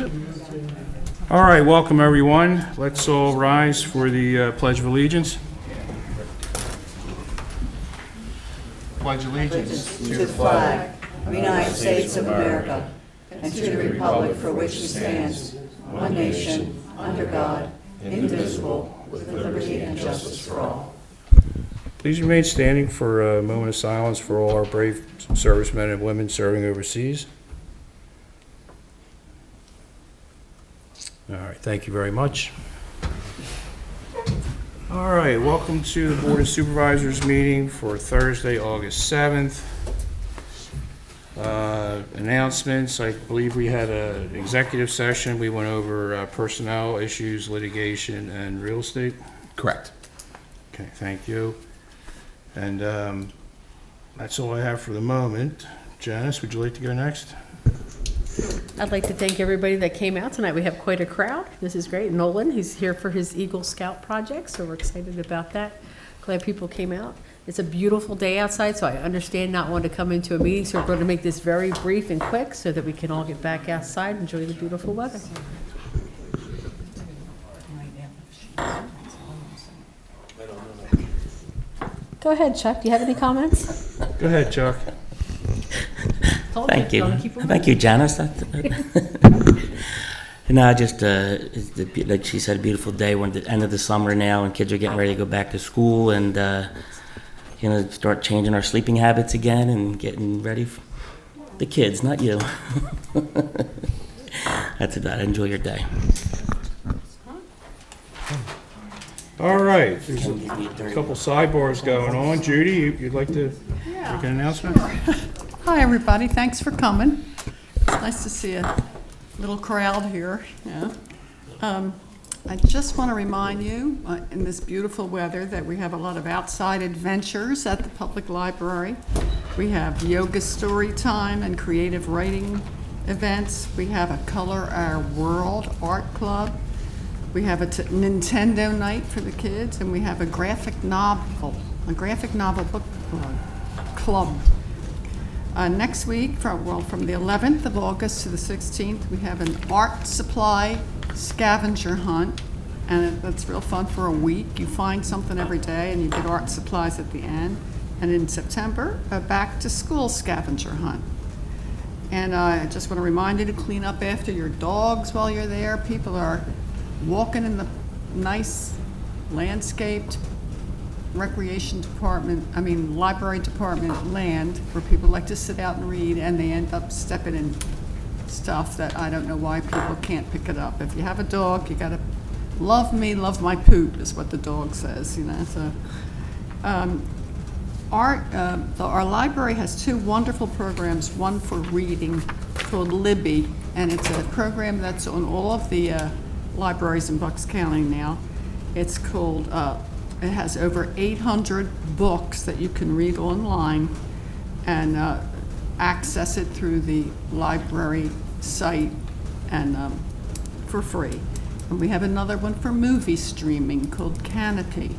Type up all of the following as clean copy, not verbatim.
All right, welcome everyone. Let's all rise for the Pledge of Allegiance. Pledge allegiance To the flag of the United States of America and to the republic for which it stands, one nation, under God, indivisible, with liberty and justice for all. Please remain standing for a moment of silence for all our brave servicemen and women serving overseas. All right, thank you very much. All right, welcome to the Board of Supervisors meeting for Thursday, August 7th. Announcements, I believe we had an executive session. We went over personnel issues, litigation, and real estate. Correct. Okay, thank you. And that's all I have for the moment. Janice, would you like to go next? I'd like to thank everybody that came out tonight. We have quite a crowd. This is great. Nolan, he's here for his Eagle Scout project, so we're excited about that. Glad people came out. It's a beautiful day outside, so I understand not wanting to come into a meeting, so we're going to make this very brief and quick so that we can all get back outside and enjoy the beautiful weather. Go ahead, Chuck. Do you have any comments? Go ahead, Chuck. Thank you. Thank you, Janice. No, just it's like she said, a beautiful day. We're at the end of the summer now, and kids are getting ready to go back to school, and start changing our sleeping habits again and getting ready for the kids, not you. That's about it. Enjoy your day. All right, there's a couple sidebars going on. Judy, you'd like to make an announcement? Hi, everybody. Thanks for coming. It's nice to see a little crowd here. Yeah. I just want to remind you, in this beautiful weather, that we have a lot of outside adventures at the public library. We have yoga story time and creative writing events. We have a Color Our World art club. We have a Nintendo night for the kids, and we have a graphic novel book club. Next week, from the 11th of August to the 16th, we have an art supply scavenger hunt, and that's real fun for a week. You find something every day, and you get art supplies at the end. And in September, a back-to-school scavenger hunt. And I just want to remind you to clean up after your dogs while you're there. People are walking in the nice landscaped library department land where people like to sit out and read, and they end up stepping in stuff that I don't know why people can't pick it up. If you have a dog, you gotta love me, love my poop is what the dog says, So, our library has two wonderful programs, one for reading called Libby, and it's a program that's on all of the libraries in Bucks County now. It's called, it has over 800 books that you can read online and access it through the library site and for free. And we have another one for movie streaming called Canopy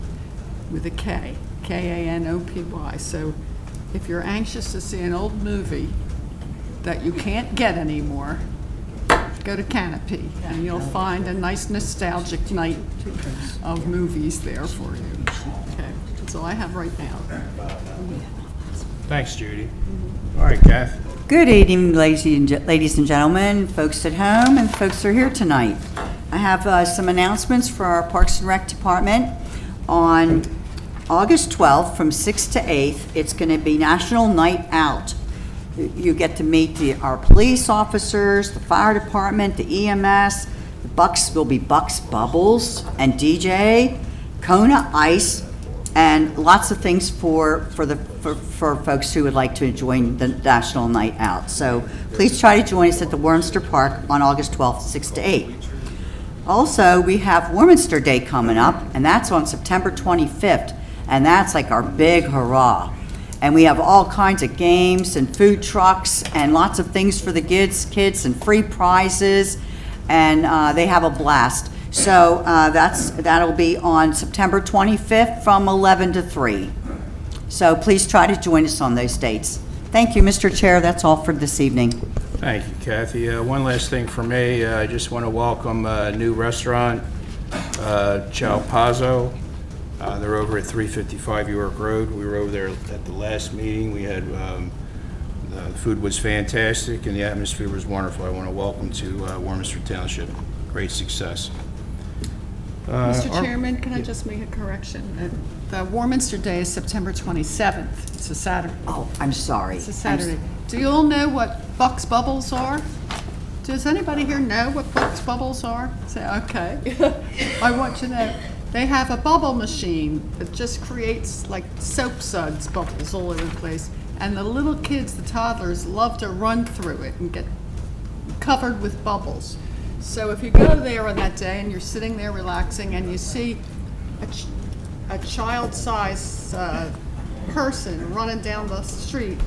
with a K, K-A-N-O-P-Y. So if you're anxious to see an old movie that you can't get anymore, go to Canopy, and you'll find a nice nostalgic night of movies there for you. Okay, that's all I have right now. Thanks, Judy. All right, Kath. Good evening, ladies and gentlemen, folks at home, and folks who are here tonight. I have some announcements for our Parks and Rec Department. On August 12th from 6 to 8th, it's going to be National Night Out. You get to meet our police officers, the fire department, the EMS. The Bucks will be Bucks Bubbles and DJ, Kona Ice, and lots of things for folks who would like to enjoy the National Night Out. So please try to join us at the Warminster Park on August 12th, 6 to 8. Also, we have Warminster Day coming up, and that's on September 25th, and that's like our big hurrah. And we have all kinds of games and food trucks and lots of things for the kids and free prizes, and they have a blast. So that'll be on September 25th from 11 to 3. So please try to join us on those dates. Thank you, Mr. Chair. That's all for this evening. Thank you, Kathy. One last thing for me, I just want to welcome a new restaurant, Ciao Pazzo. They're over at 355 York Road. We were over there at the last meeting. We had, the food was fantastic and the atmosphere was wonderful. I want to welcome to Warminster Township. Great success. Mr. Chairman, can I just make a correction? The Warminster Day is September 27th. It's a Saturday. Oh, I'm sorry. It's a Saturday. Do you all know what Buck's Bubbles are? Does anybody here know what Buck's Bubbles are? Say, okay. I want you to know. They have a bubble machine that just creates like soap suds bubbles all over the place. And the little kids, the toddlers, love to run through it and get covered with bubbles. So if you go there on that day and you're sitting there relaxing and you see a child-sized person running down the street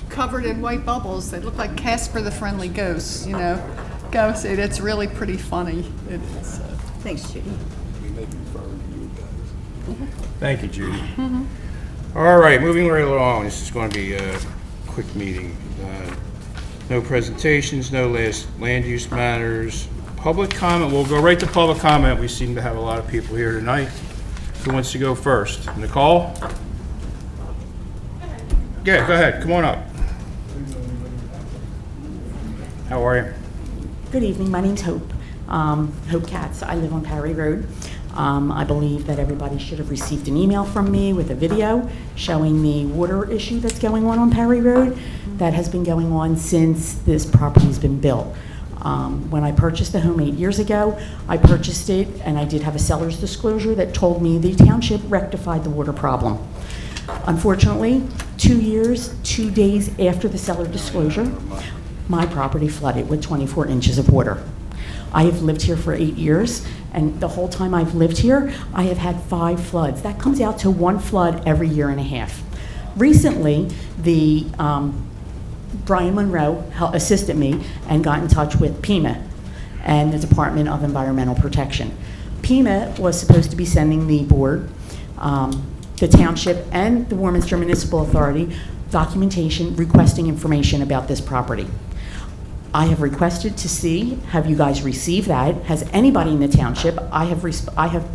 covered in white bubbles, they look like Casper the Friendly Ghost, you know. Go see it. It's really pretty funny. It is. Thanks, Judy. Thank you, Judy. All right, moving right along. This is going to be a quick meeting. No presentations, no last land use matters. Public comment, we'll go right to public comment. We seem to have a lot of people here tonight. Who wants to go first? Nicole? Yeah, go ahead, come on up. How are you? Good evening, my name's Hope, Hope Katz. I live on Perry Road. I believe that everybody should have received an email from me with a video showing the water issue that's going on Perry Road that has been going on since this property's been built. When I purchased the home 8 years ago, I purchased it and I did have a seller's disclosure that told me the township rectified the water problem. Unfortunately, 2 years, 2 days after the seller disclosure, my property flooded with 24 inches of water. I have lived here for 8 years, and the whole time I've lived here, I have had 5 floods. That comes out to 1 flood every year and a half. Recently, the Brian Monroe assisted me and got in touch with PEMA and the Department of Environmental Protection. PEMA was supposed to be sending the board, the township, and the Warminster Municipal Authority documentation requesting information about this property. I have requested to see, have you guys received that? Has anybody in the township? I have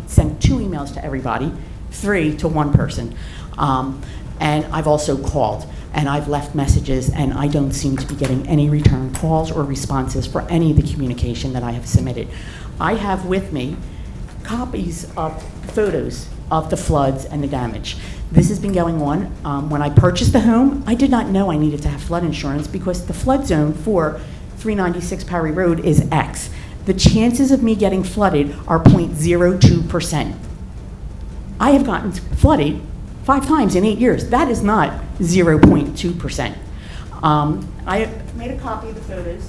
sent 2 emails to everybody, 3 to 1 person. And I've also called and I've left messages and I don't seem to be getting any return calls or responses for any of the communication that I have submitted. I have with me copies of photos of the floods and the damage. This has been going on. When I purchased the home, I did not know I needed to have flood insurance because the flood zone for 396 Perry Road is X. The chances of me getting flooded are 0.02%. I have gotten flooded 5 times in 8 years. That is not 0.2%. I made a copy of the photos.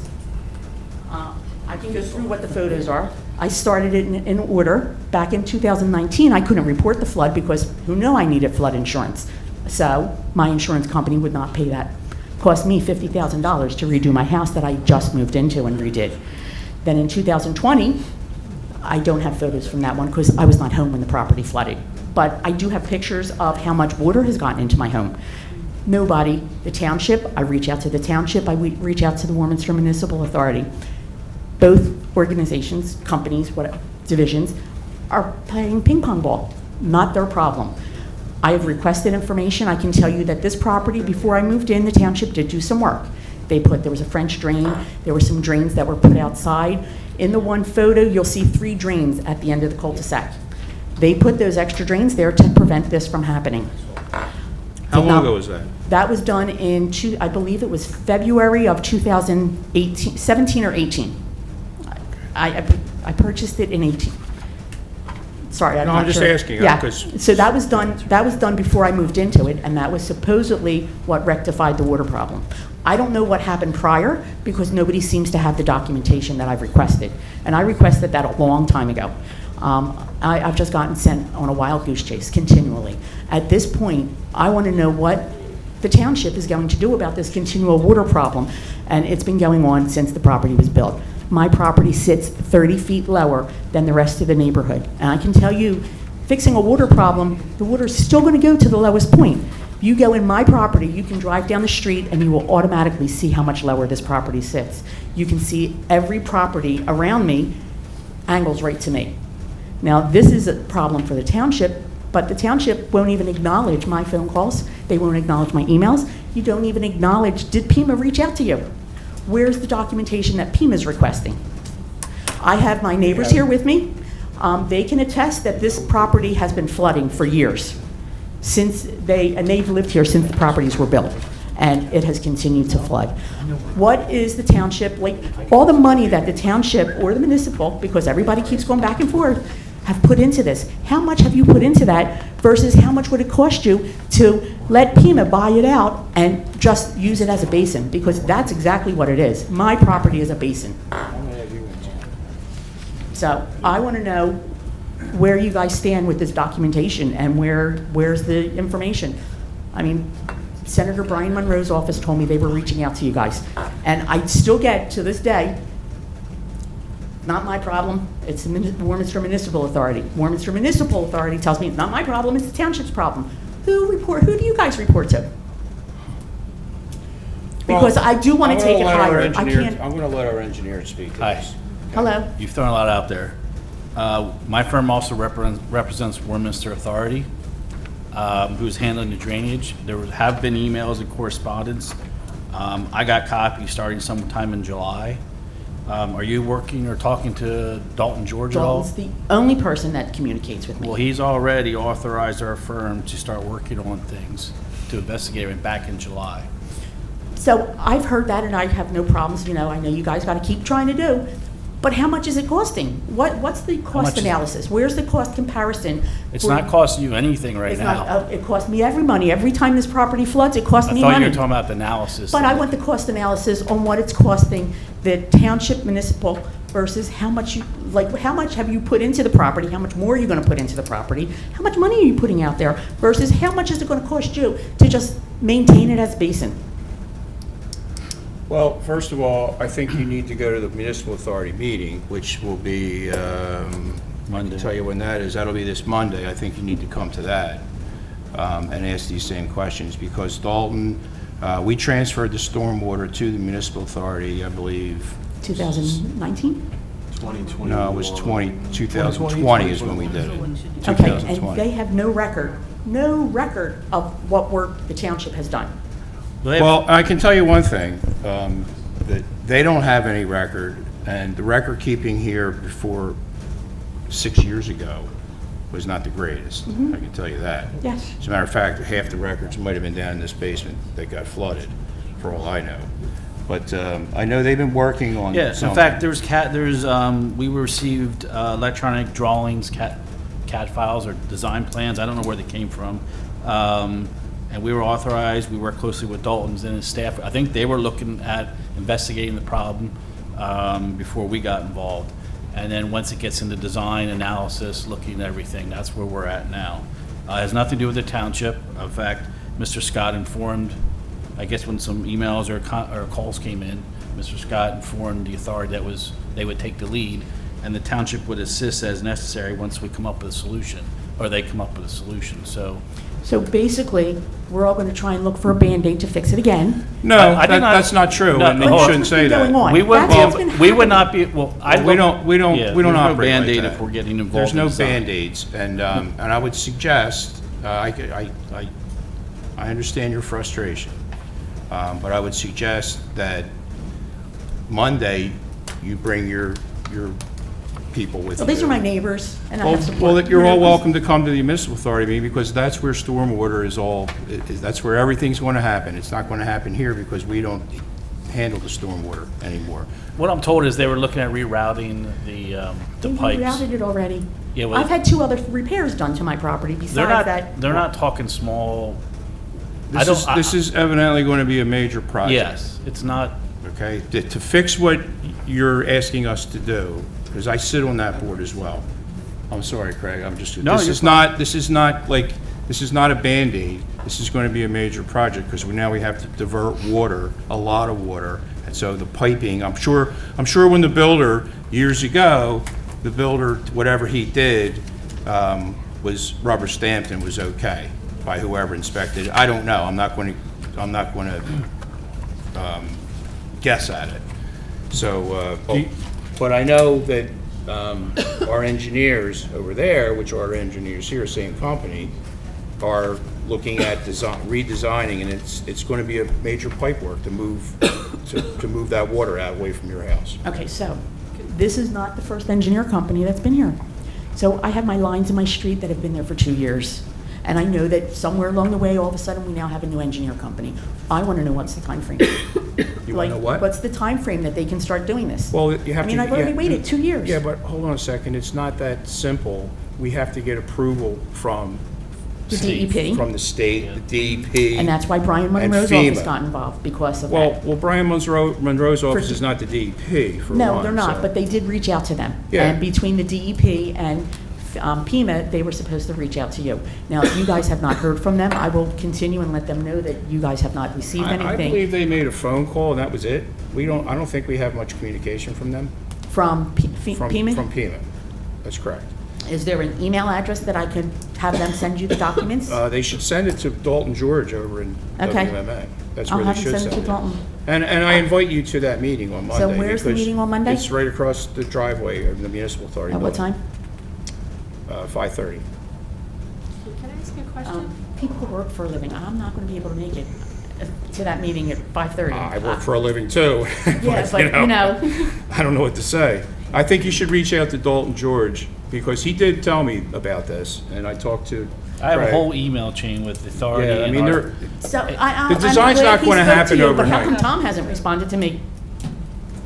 I can go through what the photos are. I started it in order. Back in 2019, I couldn't report the flood because who knew I needed flood insurance? So my insurance company would not pay that. Cost me $50,000 to redo my house that I just moved into and redid. Then in 2020, I don't have photos from that one because I was not home when the property flooded. But I do have pictures of how much water has gotten into my home. Nobody, the township, I reach out to the township, I reach out to the Warminster Municipal Authority. Both organizations, companies, divisions, are playing ping pong ball. Not their problem. I have requested information. I can tell you that this property, before I moved in, the township did do some work. There was a French drain, there were some drains that were put outside. In the one photo, you'll see 3 drains at the end of the cul-de-sac. They put those extra drains there to prevent this from happening. How long ago was that? That was done in, I believe it was February of 2018, 17 or 18. I purchased it in 18. Sorry, I'm No, not I'm just sure. asking, Yeah, 'cause- so that was done before I moved into it, and that was supposedly what rectified the water problem. I don't know what happened prior, because nobody seems to have the documentation that I've requested, and I requested that a long time ago. I've just gotten sent on a wild goose chase continually. At this point, I want to know what the township is going to do about this continual water problem, and it's been going on since the property was built. My property sits 30 feet lower than the rest of the neighborhood. And I can tell you, fixing a water problem, the water is still going to go to the lowest point. You go in my property, you can drive down the street and you will automatically see how much lower this property sits. You can see every property around me angles right to me. Now, this is a problem for the township, but the township won't even acknowledge my phone calls. They won't acknowledge my emails. You don't even acknowledge, did Pima reach out to you? Where's the documentation that Pima is requesting? I have my neighbors here with me. They can attest that this property has been flooding for years. They've lived here since the properties were built, and it has continued to flood. What is the township, like, all the money that the township or the municipal, because everybody keeps going back and forth, have put into this? How much have you put into that versus how much would it cost you to let Pima buy it out and just use it as a basin? Because that's exactly what it is. My property is a basin. So I want to know where you guys stand with this documentation and where's the information. I mean, Senator Brian Monroe's office told me they were reaching out to you guys. And I still get, to this day, not my problem, it's the Warminster Municipal Authority. Warminster Municipal Authority tells me it's not my problem, it's the township's problem. Who do you guys report to? Because I do want to take it higher. I can't. I'm going to let our engineer speak to Hi. this. Hello? You've thrown a lot out there. My firm also represents Warminster Authority, who's handling the drainage. There have been emails and correspondence. I got copies starting sometime in July. Are you working or talking to Dalton George at all? Dalton's the only person that communicates with me. Well, he's already authorized our firm to start working on things to investigate it back in July. So I've heard that, and I have no problems, I know you guys got to keep trying to do, but how much is it costing? What's the much cost is- analysis? Where's the cost comparison? It's not costing you anything right It's now. not, it costs me every money. Every time this property floods, it costs I me thought you money. were talking about the analysis. But I want the cost analysis on what it's costing the township municipal versus how much how much have you put into the property? How much more are you going to put into the property? How much money are you putting out there versus how much is it going to cost you to just maintain it as a basin? Well, first of all, I think you need to go to the municipal authority meeting, which will be, I Monday. can tell you when that is. That'll be this Monday. I think you need to come to that and ask these same questions, because Dalton, we transferred the stormwater to the municipal authority, I believe. 2019? No, it was 2020 is when we did it. Okay, and 2020. they have no record of what work the township has done. Well, I can tell you one thing, that they don't have any record, and the record keeping here before 6 years ago was not the greatest. I can tell you that. Yes. As a matter of fact, half the records might have been down in this basement that got flooded, for all I know. But I know they've been working on Yeah, in something. fact, we received electronic drawings, CAD files or design plans. I don't know where they came from. And we were authorized, we worked closely with Dalton's and his staff. I think they were looking at investigating the problem before we got involved. And then once it gets into design, analysis, looking at everything, that's where we're at now. It has nothing to do with the township. In fact, Mr. Scott informed, I guess when some emails or calls came in, Mr. Scott informed the authority that they would take the lead, and the township would assist as necessary once we come up with a solution, or they come up with a solution, so. So basically, we're all going to try and look for a Band-Aid to fix it again. No, I did not- that's not true, No, and you hold on. shouldn't say Going that. on. We would, That's what's been we would happening. not be, well, I. We don't Yeah, operate like Band-Aid that. if we're getting involved. There's in no design. Band-Aids, and I would suggest, I understand your frustration, but I would suggest that Monday, you bring your people with you. Well, these are my neighbors, and I have support. Well, you're all welcome to come to the municipal authority meeting, because that's where stormwater that's where everything's going to happen. It's not going to happen here because we don't handle the stormwater anymore. What I'm told is they were looking at rerouting the They pipes. rerouted it already. Yeah, well- I've had 2 other repairs done to my property They're besides not, that. they're not talking small. This is evidently going to be a major project. Yes, it's not, Okay, to fix what you're asking us to do, because I sit on that board as well. I'm sorry, Craig, No, this you're is not a Band-Aid. This is going to be a major project, because now we have to divert water, a lot of water, and so the piping, I'm sure when the builder, years ago, whatever he did, was rubber stamped and was okay. by whoever inspected it. I don't know. I'm not going to guess at it. So, but I know that our engineers over there, which are our engineers here, same company, are looking at redesigning, and it's going to be a major pipe work to move that water out away from your house. Okay, so this is not the first engineer company that's been here. So I have my lines in my street that have been there for 2 years. And I know that somewhere along the way, all of a sudden, we now have a new engineer company. I want to know what's the time frame. You want to know what? What's the time frame that they can start doing this? Well, you have to. I mean, I've already waited 2 years. Yeah, but hold on a second. It's not that simple. We have to get approval from The DEP. From the state, the DEP. And that's why Brian and Monroe's FEMA. office got involved, because of Well, that. Brian Monroe's office is not the DEP, for one. No, they're not, so- but they did reach out to them. Yeah. And between the DEP and FEMA, they were supposed to reach out to you. Now, if you guys have not heard from them, I will continue and let them know that you guys have not received I anything believe they made a phone call, and that was it. I don't think we have much communication from them. from FEMA. From FEMA. That's correct. Is there an email address that I could have them send you the documents? They should send it to Dalton George over in Okay. WMA. That's I'll where they have them should send it to Dalton. And I invite you to that meeting on Monday. where's the because meeting on Monday? It's right across the driveway of the municipal authority. At what building. time? 5:30. Can I ask you a question? People who work for a living, I'm not going to be able to make it to that meeting at 5:30. I work for a living too. Yeah, but you know. I don't know what to say. I think you should reach out to Dalton George, because he did tell me about this, and I talked to I have a Craig. whole email chain with the authority. Yeah, I and mean, our- they're, So The design's not gonna happen But how overnight. come Tom hasn't responded to me?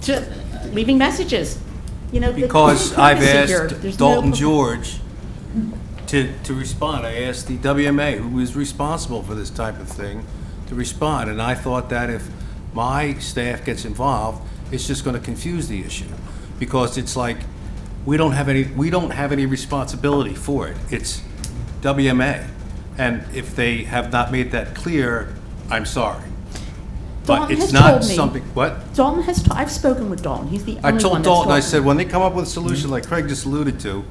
Just leaving messages, you know? the Because I've privacy here. asked There's no Dalton pro- George to respond. I asked the WMA, who is responsible for this type of thing, to respond. And I thought that if my staff gets involved, it's just going to confuse the issue. Because it's like, we don't have any responsibility for it. It's WMA. And if they have not made that clear, I'm sorry. But Dalton it's has not told me- something, what? Dalton has, I've spoken with Dalton. He's the only I one told that's Dalton, I talked. said, when they come up with a solution like Craig just alluded to,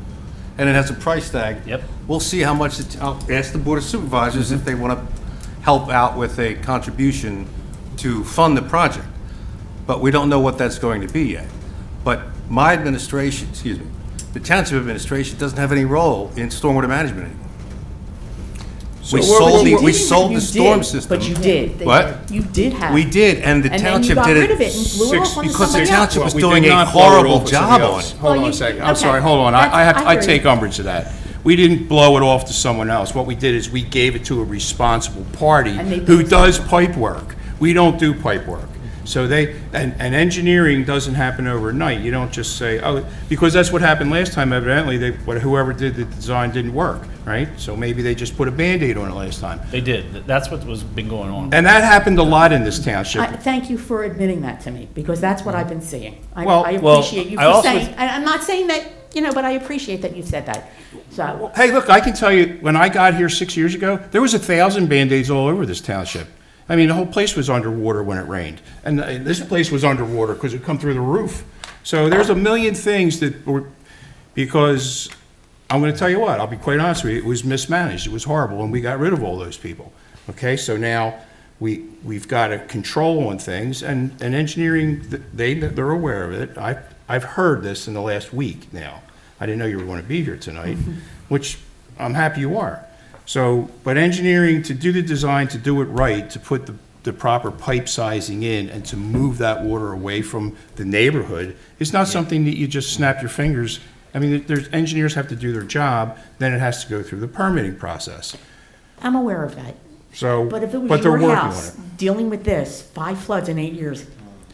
and it has a price tag. Yep. We'll see how much, I'll ask the Board of Supervisors if they want to help out with a contribution to fund the project. But we don't know what that's going to be yet. But my administration, the Township administration doesn't have any role in stormwater management anymore. So We what sold would the, you- we sold You the storm did, system. But you did. What? You did have. We did, and the And then you Township got did rid of it it and blew it off onto because the somebody else. Township Well, was we did doing a not blow it horrible off to job somebody on else. it. Hold on Well, a you- second. I'm okay. sorry, hold on. That's- I I hear take you. umbrage to that. We didn't blow it off to someone else. What we did is we gave it to a responsible party And they who did does pipe work. We don't do pipe work. So and engineering doesn't happen overnight. You don't just say, oh, because that's what happened last time evidently. Whoever did the design didn't work, right? So maybe they just put a Band-Aid on it last time. They did. That's what was been going on. And that happened a lot in this township. Thank you for admitting that to me, because that's what I've been seeing. Well- I well, appreciate you I for also- saying, and I'm not saying that, you know, but I appreciate that you said that. So, Hey, look, I can tell you, when I got here 6 years ago, there was 1,000 Band-Aids all over this township. I mean, the whole place was underwater when it rained. And this place was underwater because it come through the roof. So there's a million things that were, because I'm going to tell you what, I'll be quite honest with you, it was mismanaged. It was horrible, and we got rid of all those people. Okay, so now we've got a control on things, and engineering, they're aware of it. I've heard this in the last week now. I didn't know you were going to be here tonight, which I'm happy you are. So, but engineering, to do the design, to do it right, to put the proper pipe sizing in and to move that water away from the neighborhood is not something that you just snap your fingers. I mean, engineers have to do their job, then it has to go through the permitting process. I'm aware of that. So, But if it was they're your working house, on it. dealing with this, 5 floods in 8 years,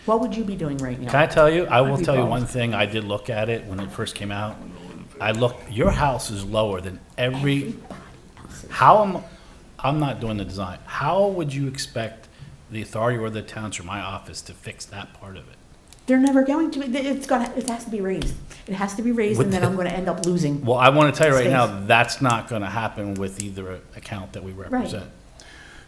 what would you be doing right now? Can I tell you? I will I'd be tell you bald. one thing. I did look at it when it first came out. I looked. Your house is lower than every. I'm not doing the design. How would you expect the authority or the township, my office, to fix that part of it? They're never going to, it has to be raised. It has to be raised, and then I'm going to end up losing. Well, I want to tell you right Space. now, that's not going to happen with either account that we represent.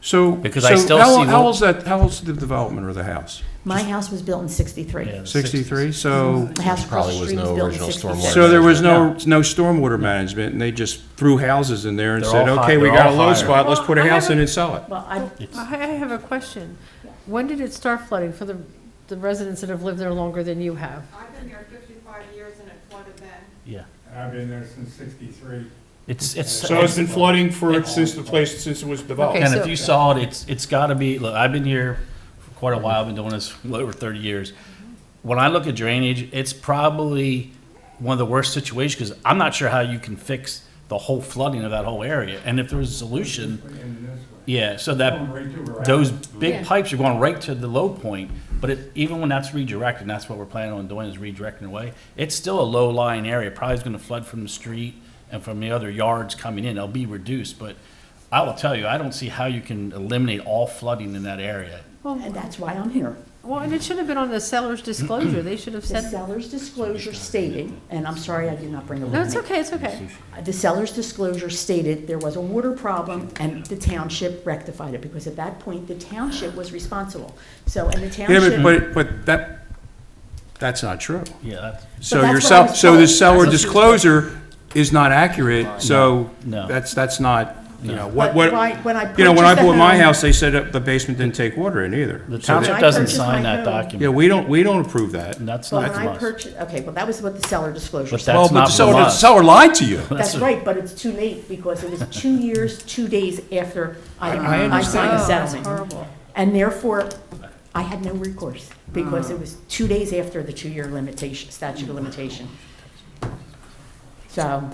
So, Because I still how, see how lo- old's that, how old's the development or the house? My house was built in 63. Yeah, the 63, so, The house across the street was built in 66. so there was no stormwater management, and they just threw houses in there and They're said, all okay, high- we they're got a all low higher. spot, let's put a Well, I house in have- and sell it. Well, I have a question. When did it start flooding for the residents that have lived there longer than you have? I've been there 55 years and it flooded then. Yeah. I've been there since '63. It's. So it's been flooding since it was developed. Okay, And so- if you saw it, it's gotta be, look, I've been here for quite a while, I've been doing this over 30 years. When I look at drainage, it's probably one of the worst situations, because I'm not sure how you can fix the whole flooding of that whole area. And if there was a solution, yeah, so that, those big Yeah. pipes are going right to the low point, but even when that's redirected, and that's what we're planning on doing, is redirecting away, it's still a low-lying area, probably is gonna flood from the street and from the other yards coming in, it'll be reduced, but I will tell you, I don't see how you can eliminate all flooding in that area. and that's why I'm here. Well, and it should have been on the seller's disclosure. They should have The said, seller's disclosure stated, and I'm sorry I did not bring a no, it's limit. okay, it's okay. The seller's disclosure stated there was a water problem and the township rectified it, because at that point, the township was responsible. So, and the Yeah, township. but that's not true. Yeah, that's, So that's your what I was so the told. seller That's what she was disclosure is not accurate, so No. that's not, you know, But what, when I you know, when I purchased the bought my home- house, they said that the basement didn't take water in either. the So township I doesn't purchased sign my that home- Yeah, document, we don't approve that. and that's But not when from I us. purchased, okay, well, that was what the seller disclosure But said. Well, that's but not the from seller, us. lied to you. That's right, but it's too late, because it was 2 years, 2 days after I signed the Oh, that's settlement. horrible. And therefore, I had no recourse, because it was 2 days after the 2-year limitation, statute of limitation. So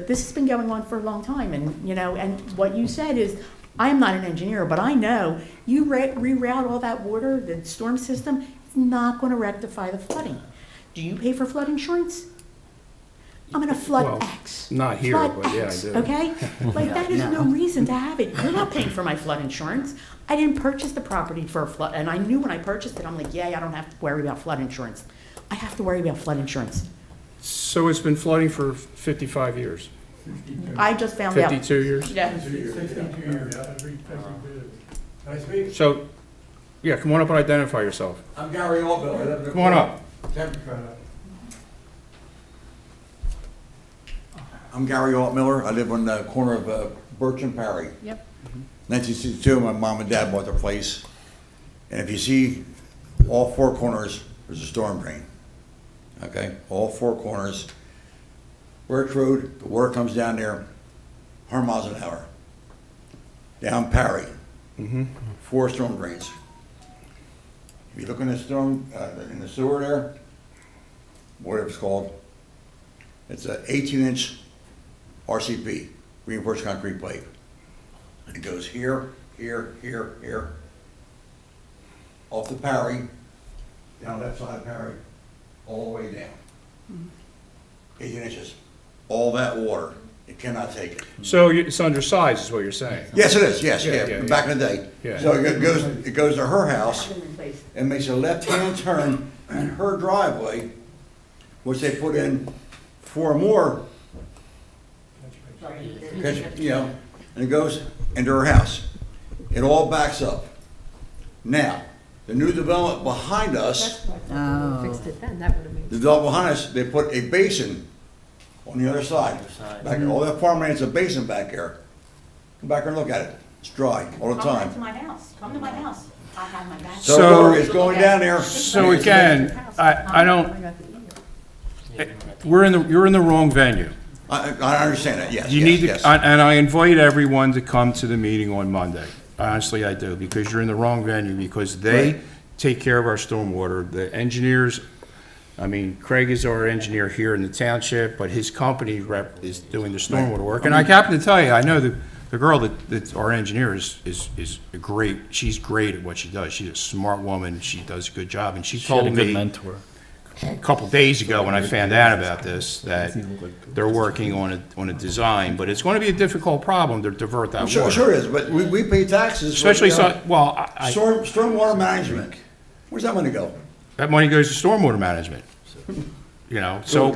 this has been going on for a long time, and, you know, and what you said is, I am not an engineer, but I know you reroute all that water, the storm system, it's not gonna rectify the flooding. Do you pay for flood insurance? I'm gonna flood Well, X. not here, Flood but yeah, I X, do. Okay? Like, that is no reason to have it. You're not paying for my flood insurance. I didn't purchase the property for a flood, and I knew when I purchased it, I'm like, yeah, I don't have to worry about flood insurance. I have to worry about flood insurance. So it's been flooding for 55 years, I just found out. 52 years? Yeah. 62 years, Nice to meet you. So, yeah, come on up and identify yourself. I'm Gary Allbill. I live in the Come on up. I'm Gary Altmiller. I live on the corner of Birch and Perry. Yep. 1962, my mom and dad bought their place. And if you see all 4 corners, there's a storm drain. Okay, all 4 corners. Birch Road, the water comes down there, 100 miles an hour. Down Perry, 4 storm drains. If you look in the storm, in the sewer there, whatever it's called, it's a 18-inch RCP, reinforced concrete pipe. It goes here, here, here, here, off the Perry, down left side of Perry, all the way down. 18 inches. All that water, it cannot take it. So it's undersized, is what you're saying? Yes, it is, yes, Yeah, yeah, yeah, back in the day. Yeah. So it goes to her house and makes a left-hand turn in her driveway, which they put in 4 more, you know, and it goes into her house. It all backs up. Now, the new development behind us, Fixed it then, that would have made. the development behind us, they put a basin on the other side. Back, all that farmland's a basin back there. Come back here and look at it. It's dry all the Come back to time. my house. Come to my house. I have my back. So water is going down there. So again, I don't, you're in the wrong venue. I understand that, yes, You yes, need to, yes. and I invite everyone to come to the meeting on Monday. Honestly, I do, because you're in the wrong venue, because they Right. take care of our stormwater. The engineers, I mean, Craig is our engineer here in the township, but his company rep is doing the stormwater work. And I happen to tell you, I know the girl that's our engineer is a great, she's great at what she does. She's a smart woman, she does a good job, and she She had a told good me mentor. a couple days ago when I found out about this, that they're working on a design, but it's going to be a difficult problem to divert that Sure, water. sure is, but we pay taxes. for, Especially, you know, so, well, stormwater management. Where's that money go? that money goes to stormwater management. You know, so,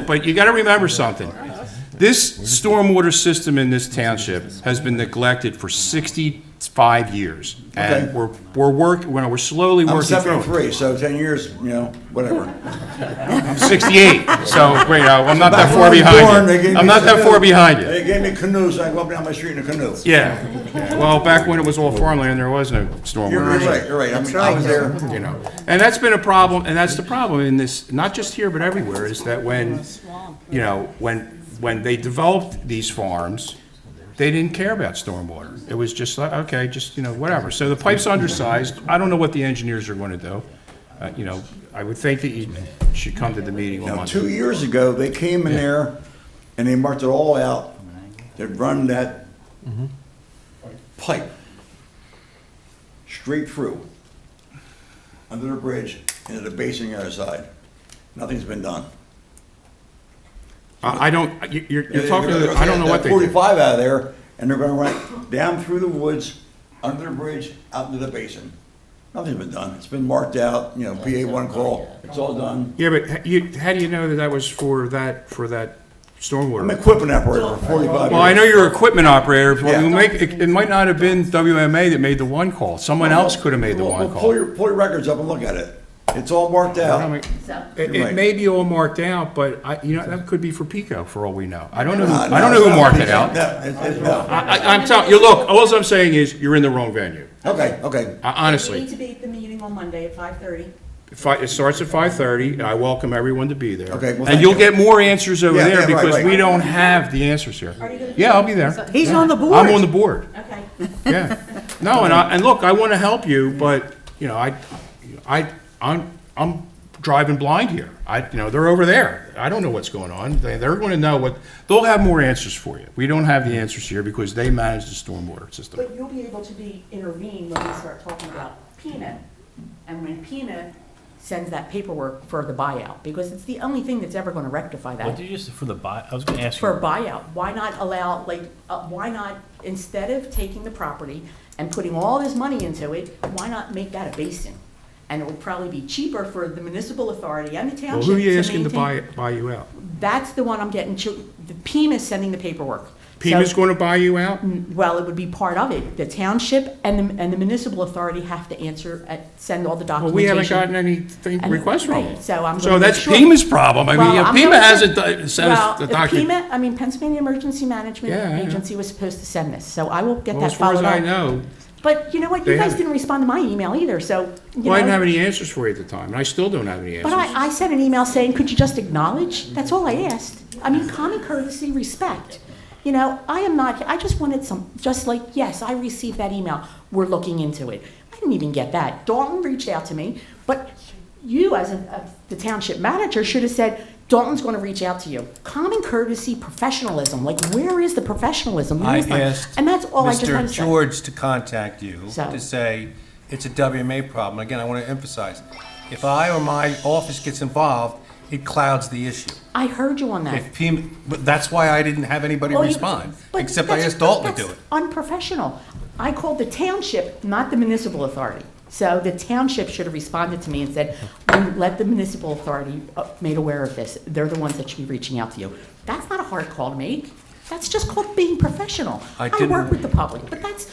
but you gotta remember something. This stormwater system in this township has been neglected for 60 5 years. And Okay. we're slowly I'm working through it. 73, so 10 years, whatever. I'm 68, so, wait, I'm not that Back far when I was born, behind they you. gave I'm me not that canoe. far behind you. They gave me canoes, so I go up and down my street in a canoe. Yeah, well, back when it was all farmland, there was no stormwater. You're right, you're right. I mean, I was there. You know, and that's been a problem, and that's the problem in this, not just here, but everywhere, is that when, when they developed these farms, they didn't care about stormwater. It was just like, okay, just, whatever. So the pipe's undersized. I don't know what the engineers are going to do. I would think that you should come to the meeting on Now, Monday. 2 years ago, they came in there and they marked it all out. They'd run that pipe straight through, under the bridge, into the basin on the other side. Nothing's been done. I don't, you're talking, I don't know what they do. 45 out of there, and they're gonna run it down through the woods, under the bridge, out into the basin. Nothing's been done. It's been marked out, PA one call, it's all done. Yeah, but how do you know that that was for that stormwater? I'm an equipment operator for 45 years. Well, I know you're an equipment operator, but Yeah. it might not have been WMA that made the one call. Someone else could have made the one Pull call. your records up and look at it. It's all marked I out. mean, You're It right. may be all marked out, but that could be for Pico, for all we know. I don't know No, who no, marked it out. No. I'm telling you, look, all I'm saying is, you're in the wrong venue. Okay. We Honestly, need to be at the meeting on Monday at 5:30. it starts at 5:30, and I welcome everyone to be there. Okay, well, And thank you'll you. get more answers over Yeah, there, yeah, right, because right. we don't have the answers here. Are you gonna Yeah, I'll be there. He's on the board. I'm on the board. Okay. Yeah. No, and look, I want to help you, but, I'm driving blind here. They're over there. I don't know what's going on. They're going to know they'll have more answers for you. We don't have the answers here because they manage the stormwater system. But you'll be able to intervene when we start talking about PINA, and when PINA sends that paperwork for the buyout, because it's the only thing that's ever going to rectify that. What did you say for the buy? I was going to ask you. For a buyout, why not allow, why not, instead of taking the property and putting all this money into it, why not make that a basin? And it would probably be cheaper for the municipal authority and the township Well, who are you to asking to maintain- buy you out? That's the one I'm getting, the PIMA is sending the paperwork. Pima's So- going to buy you out? Well, it would be part of it. The township and the municipal authority have to send all the Well, documentation. we haven't gotten anything And- request from them. right, so I'm So gonna that's make sure- Pima's problem. I mean, Well, I'm Pima gonna hasn't say- sent us Well, the if document. Pennsylvania Emergency Management Yeah, I know. Agency was supposed to send this, so I will get Well, that as far as followed I up. know, But you know what, they you guys haven't. didn't respond to my email either, so, you well, I didn't know. have any answers for you at the time, and I still don't have any But answers. I sent an email saying, could you just acknowledge? That's all I asked. I mean, common courtesy, respect. I just wanted yes, I received that email. We're looking into it. I didn't even get that. Dalton reached out to me, but you, as the township manager, should have said, Dalton's going to reach out to you. Common courtesy, professionalism. Where is the professionalism? Where I is that? asked And that's all I just had to Mr. say. George to contact you So- to say it's a WMA problem. Again, I want to emphasize, if I or my office gets involved, it clouds the issue. I heard you on that. If Pima, but that's why I didn't have anybody Well, respond, but except I that's- asked Dalton to do that's it. Unprofessional. I called the township, not the municipal authority. So the township should have responded to me and said, let the municipal authority made aware of this. They're the ones that should be reaching out to you. That's not a hard call to make. That's just called being professional. I I didn't- work with the public, but that's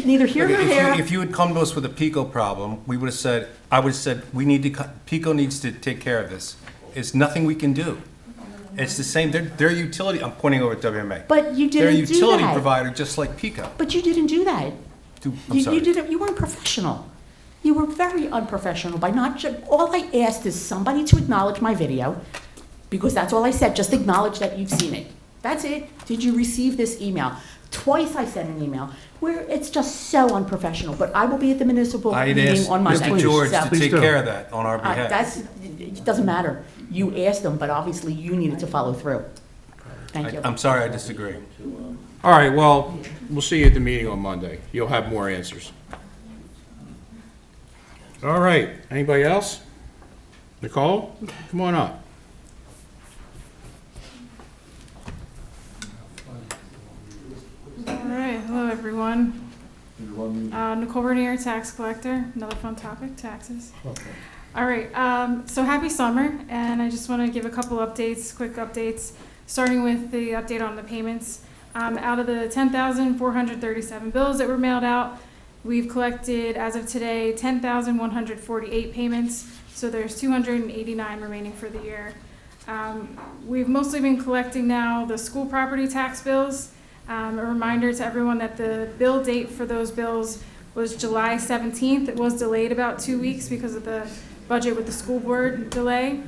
neither here nor there. If you had come to us with a PICO problem, I would have said, PICO needs to take care of this. It's nothing we can do. It's the same, they're utility, I'm pointing over at WMA. But you They're a didn't do utility that. provider, just like PICO. But you didn't do that. I'm sorry. You weren't professional. You were very unprofessional by all I asked is somebody to acknowledge my video, because that's all I said, just acknowledge that you've seen it. That's it. Did you receive this email? Twice I sent an email where it's just so unprofessional, but I will be at the municipal I'd meeting asked on Monday. Mr. George So, to Please take do. care of that on our behalf. it doesn't matter. You asked them, but obviously you needed to follow through. Thank you. I'm sorry, I disagree. All right, well, we'll see you at the meeting on Monday. You'll have more answers. All right, anybody else? Nicole, come on up. All right, hello everyone. Nicole Bernier, tax collector. Another fun topic, taxes. All right, so happy summer, and I just want to give a couple updates, quick updates, starting with the update on the payments. Out of the 10,437 bills that were mailed out, we've collected, as of today, 10,148 payments, so there's 289 remaining for the year. We've mostly been collecting now the school property tax bills. A reminder to everyone that the bill date for those bills was July 17th. It was delayed about 2 weeks because of the budget with the school board delay.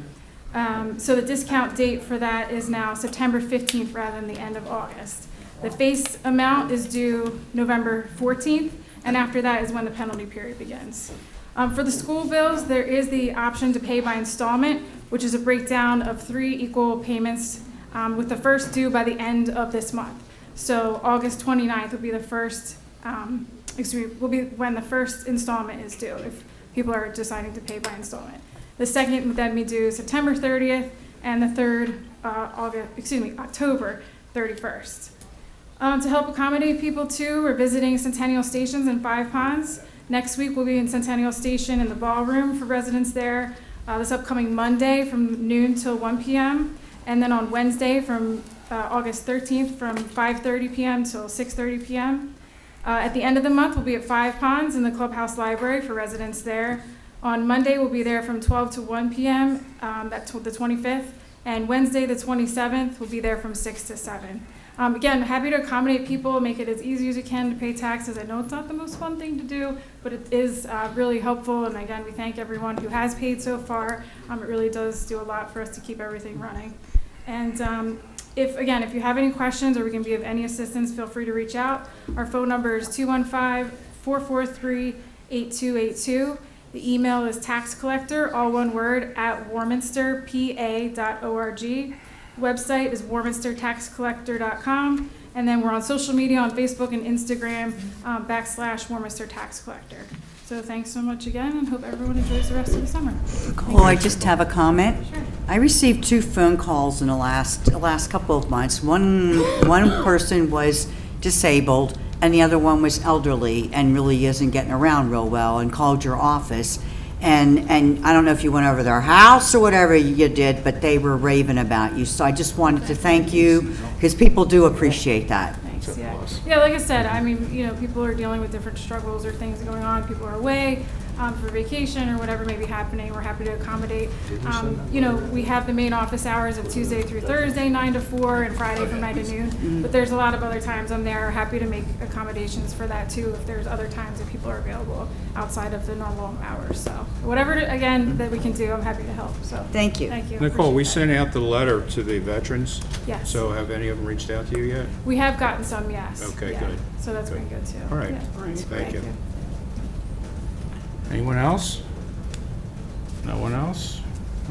So the discount date for that is now September 15th rather than the end of August. The face amount is due November 14th, and after that is when the penalty period begins. For the school bills, there is the option to pay by installment, which is a breakdown of 3 equal payments, with the first due by the end of this month. So August 29th will be the first, will be when the first installment is due, if people are deciding to pay by installment. The second would then be due September 30th, and the third, October 31st. To help accommodate people too, we're visiting Centennial Stations in Five Ponds. Next week we'll be in Centennial Station in the ballroom for residents there. This upcoming Monday from noon till 1 p.m. And then on Wednesday from August 13th from 5:30 p.m. till 6:30 p.m. At the end of the month we'll be at Five Ponds in the Clubhouse Library for residents there. On Monday we'll be there from 12 to 1 p.m. That's the 25th. And Wednesday the 27th we'll be there from 6 to 7. Again, happy to accommodate people, make it as easy as you can to pay taxes. I know it's not the most fun thing to do, but it is really helpful. And again, we thank everyone who has paid so far. It really does do a lot for us to keep everything running. And if you have any questions or we can be of any assistance, feel free to reach out. Our phone number is 215-443-8282. The email is taxcollector, all one word, @warminsterpa.org. Website is warminstertaxcollector.com, and then we're on social media on Facebook and Instagram /Warminster Tax Collector. So thanks so much again, and hope everyone enjoys the rest of the summer. Well, I just have a comment. Sure. I received 2 phone calls in the last couple of months. One person was disabled, and the other one was elderly and really isn't getting around real well, and called your office. And I don't know if you went over their house or whatever you did, but they were raving about you. So I just wanted to thank you, because people do appreciate that. Thanks, yeah. Yeah, like I said, I mean, people are dealing with different struggles or things going on. People are away for vacation or whatever may be happening. We're happy to accommodate. We have the main office hours of Tuesday through Thursday, 9 to 4, and Friday from 9 to noon. But there's a lot of other times I'm there. Happy to make accommodations for that too, if there's other times that people are available outside of the normal hours. So whatever, that we can do, I'm happy to help. So Thank you. Thank you. Nicole, we Appreciate sent out the letter to the veterans. Yes. So have any of them reached out to you yet? that. We have gotten some, yes. Okay, Yeah. good. So that's been good too. All right. Yeah. Thank you. Anyone else? No one else?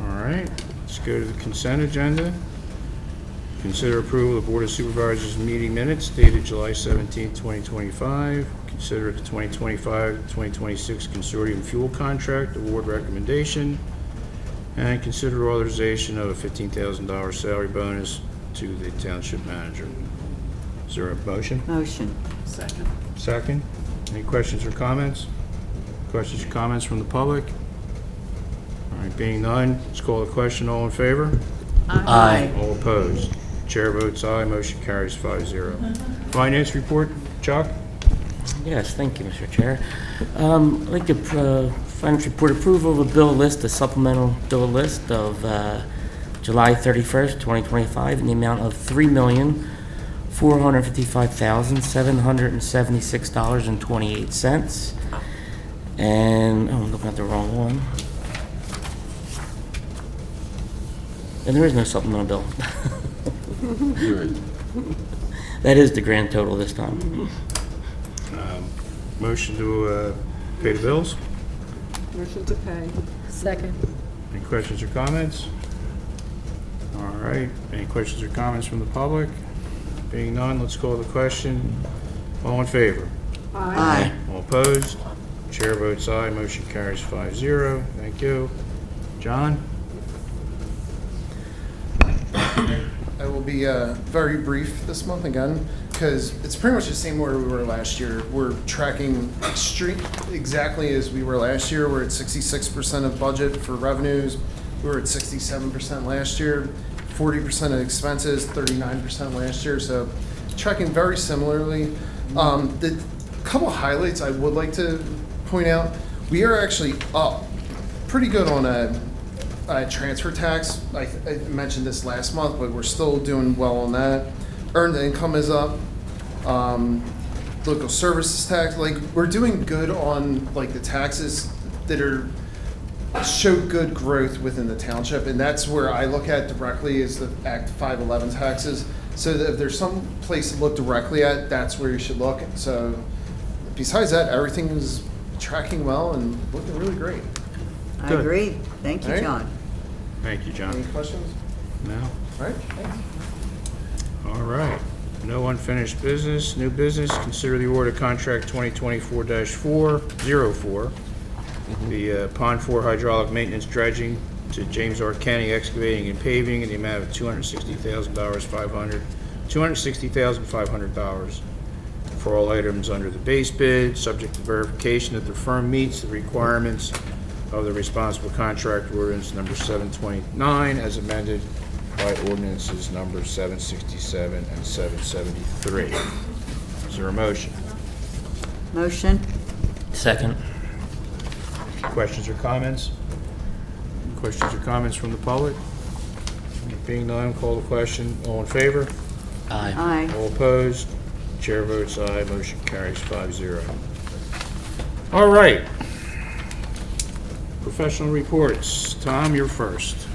All right, let's go to the consent agenda. Consider approval of the Board of Supervisors meeting minutes dated July 17, 2025. Consider the 2025-2026 consortium fuel contract award recommendation. And consider authorization of a $15,000 salary bonus to the township manager. Is there a motion? Motion. Second. Any questions or comments? Questions or comments from the public? All right, being none, let's call the question. All in favor? Aye. All opposed? Chair votes aye, motion carries 5-0. Finance report, Chuck? Yes, thank you, Mr. Chair. I'd like to finance report approval of a bill list, a supplemental bill list of July 31st, 2025, in the amount of $3,455,776.28. And, I'm looking at the wrong one. And there is no supplemental bill. That is the grand total this time. Motion to pay the bills? Motion to pay. Second. Any questions or comments? All right, any questions or comments from the public? Being none, let's call the question. All in favor? Aye. All opposed? Chair votes aye, motion carries 5-0. Thank you. John? I will be very brief this month again, because it's pretty much the same where we were last year. We're tracking exactly as we were last year. We're at 66% of budget for revenues. We were at 67% last year, 40% of expenses, 39% last year. So tracking very similarly. The couple highlights I would like to point out, we are actually up pretty good on a transfer tax. I mentioned this last month, but we're still doing well on that. Earned income is up. Local services tax, like, we're doing good on like the taxes that show good growth within the township, and that's where I look at directly is the Act 511 taxes. So that if there's some place to look directly at, that's where you should look. So besides that, everything is tracking well and looking really great. I Good. agree. Thank you, All right. John. Thank you, John. Any questions? No? All right, thanks. All right. No unfinished business. New business, consider the award of contract 2024-404, the Pond 4 hydraulic maintenance dredging to James R. Kenny Excavating and Paving in the amount of $260,500 for all items under the base bid, subject to verification that the firm meets the requirements of the responsible contract ordinance number 729 as amended by ordinances number 767 and 773. Is there a motion? Motion? Second. Questions or comments? Questions or comments from the public? Being none, call the question. All in favor? Aye. Aye. All opposed? Chair votes aye. Motion carries 5-0. All right. Professional reports. Tom, you're first.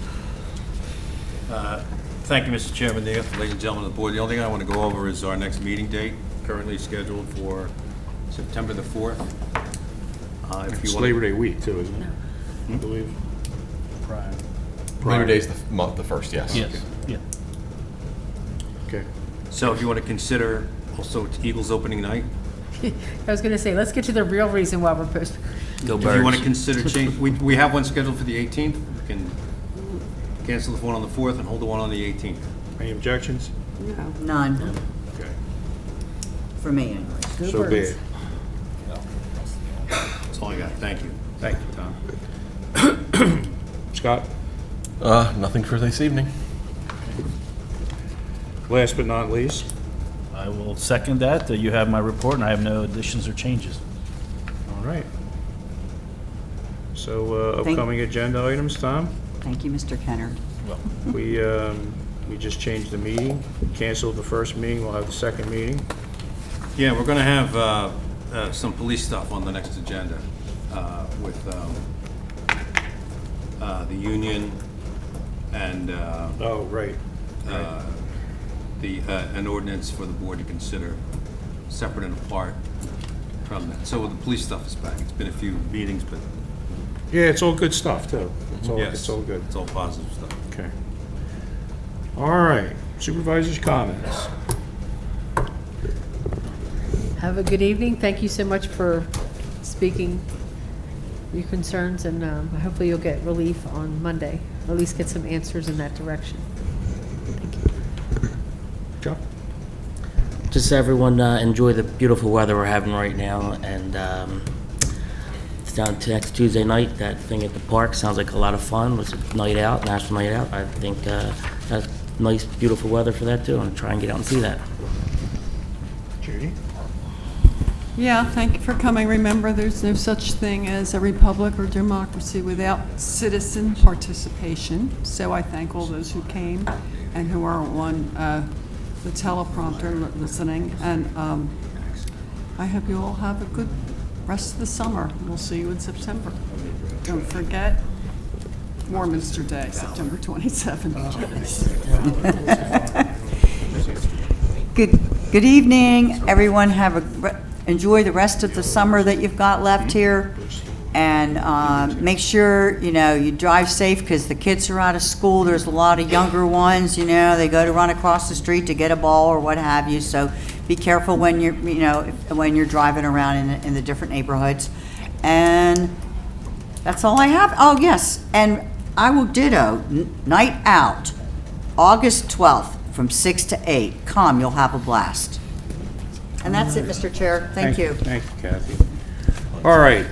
Thank you, Mr. Chairman, ladies and gentlemen of the board. The only thing I want to go over is our next meeting date, currently scheduled for September the 4th. If you It's want Labor Day week, too, isn't it? I believe. Labor Day's the month, the first, yes. Yes, yeah. Okay. So if you want to consider, also it's Eagles opening night. I was gonna say, let's get to the real reason why we're posting. Go If you want to Birds. consider change, we have one scheduled for the 18th. We can cancel the one on the 4th and hold the one on the 18th. Any objections? None, Okay. for me anyway. So be it. That's all I got. Thank you. Thank you, Tom. Scott? Nothing for this evening. Last but not least, I will second that. You have my report, and I have no additions or changes. all right. So upcoming agenda items, Tom? Thank you, Mr. Kenner. We just changed the meeting, canceled the first meeting, we'll have the second meeting. Yeah, we're going to have some police stuff on the next agenda with the union and Oh, right. an ordinance for the board to consider separate and apart from that. So the police stuff is back. It's been a few meetings, but Yeah, it's all good stuff, too. yes, It's all good. It's all positive stuff. Okay. All right, Supervisors' Comments. Have a good evening. Thank you so much for speaking your concerns, and hopefully you'll get relief on Monday, or at least get some answers in that direction. Thank you. Chuck? Just everyone enjoy the beautiful weather we're having right now, and it's down to next Tuesday night. That thing at the park sounds like a lot of fun. It's a night out, national night out. I think that's nice, beautiful weather for that too, and try and get out and see that. Judy? Yeah, thank you for coming. Remember, there's no such thing as a republic or democracy without citizen participation. So I thank all those who came and who are on the teleprompter listening. And I hope you all have a good rest of the summer. We'll see you in September. Don't forget Warminster Day, September 27th. Good evening, everyone. Enjoy the rest of the summer that you've got left here. And make sure, you drive safe because the kids are out of school. There's a lot of younger ones, they go to run across the street to get a ball or what have you. So be careful when you're, when you're driving around in the different neighborhoods. And that's all I have. Oh, yes, and I will ditto Night Out, August 12th from 6 to 8. Come, you'll have a blast. And that's it, Mr. Chair. Thank you. Thank you, Kathy. All right,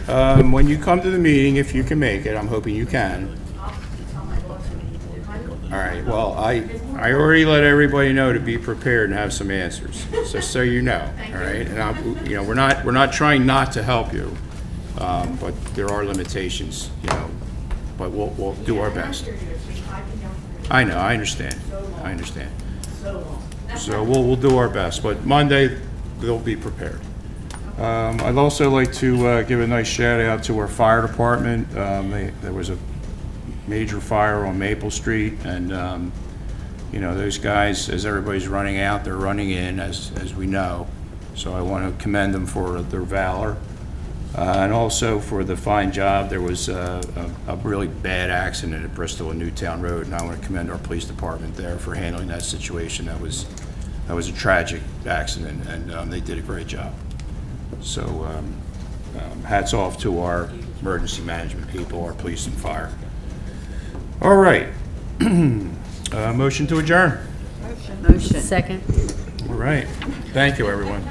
when you come to the meeting, if you can make it, I'm hoping you can, All right, well, I already let everybody know to be prepared and have some answers, so you know, all right? And you know, we're not trying not to help you, but there are limitations, you know, but we'll do our best. I know, I understand. So we'll do our best, but Monday, they'll be prepared. I'd also like to give a nice shout out to our fire department. There was a major fire on Maple Street, and you know, those guys, as everybody's running out, they're running in, as we know. So I want to commend them for their valor, and also for the fine job. There was a really bad accident at Bristol and Newtown Road, and I want to commend our police department there for handling that situation. That was a tragic accident, and they did a great job. So hats off to our emergency management people, our police and fire. All right. Motion to adjourn. Motion. Second. All right. Thank you, everyone.